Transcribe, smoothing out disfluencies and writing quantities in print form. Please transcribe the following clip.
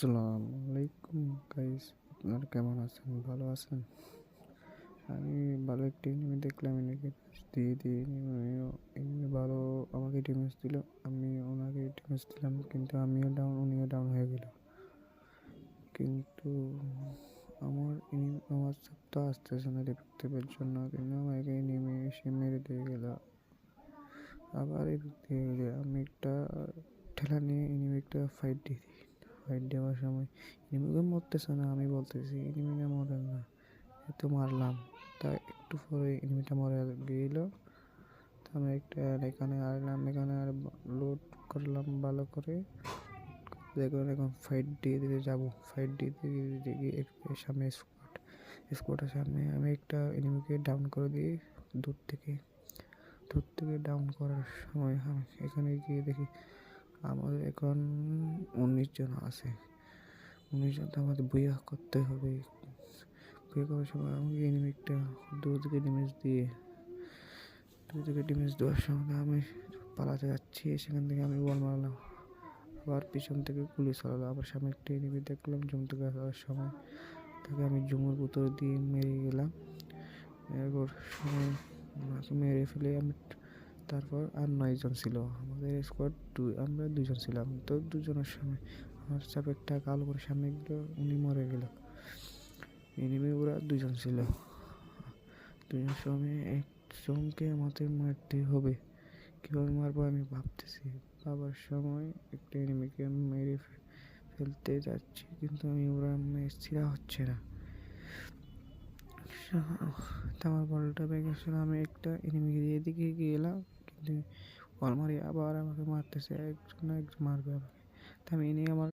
আসসালামু আলাইকুম গাইস, আপনারা কেমন আছেন? ভালো আছেন? আমি ভালো একটি এনিমে দেখলাম, এনিকে দিয়ে দিয়ে এনিমে ভালো আমাকে ডিমেজ দিল, আমি ওনাকে ডিমেজ দিলাম, কিন্তু আমিও ডাউন, উনিও ডাউন হয়ে গেল। কিন্তু আমার তো আসতেছে না রিপেক্টিভের জন্য, কিন্তু আমাকে এনিমে এসে মেরে দিয়ে গেল। আবার এদিক দিয়ে গেলে আমি একটা ঠেলা নিয়ে এনিমে একটা ফাইট দেওয়ার সময় এনিমিকে মরতেছে না, আমি বলতেছি এনিমিটা মরে না, এত মারলাম, তাই একটু পরে এনিমিটা মরে গেল। আমি একটা এখানে আরলাম, এখানে আর লোড করলাম ভালো করে। দেখুন এখন ফাইট দিয়ে দিতে যাবো, ফাইট দিয়ে দিয়ে সামনে স্কোয়াডের সামনে আমি একটা এনিমিকে ডাউন করে দিই দূর থেকে। ডাউন করার সময় আমি এখানে গিয়ে দেখি আমাদের এখন 19 জন আছে। 19 জন তো আমাদের বইয়া করতে হবে। বইয়া করার সময় আমাকে এনিমিটা দূর থেকে ডিমেজ দেওয়ার সময় আমি পালাতে যাচ্ছি, সেখান থেকে আমি বল মারলাম, আবার পিছন থেকে গুলি চালালো, আবার সামনে একটা এনিমি দেখলাম জুম থেকে আসার সময়, তাকে আমি জুমের ভিতর দিয়ে মেরে গেলাম। এরপর সময় মেরে ফেলে আমি, তারপর আর 9 জন ছিল আমাদের স্কোয়াড, আমরা 2 জন ছিলাম, তো 2 জনের সময় আমার চাপে একটা কালো করে সামনে গেল, উনি মরে গেল। এনিমি ওরা 2 জন ছিল, 2 জন সময় একজনকে আমাদের মারতে হবে। কীভাবে মারবো আমি ভাবতেছি, ভাবার সময় একটা এনিমিকে আমি মেরে ফেলতে যাচ্ছি, কিন্তু ওরা ছিঁড়া হচ্ছে না। আমার বলটা ভেঙে গেছিল, আমি একটা এনিমিকে দিয়ে দিকে গেলাম, কিন্তু বল মারি আবার আমাকে মারতেছে, একজন মারবে আমাকে। তা আমি এনে আমার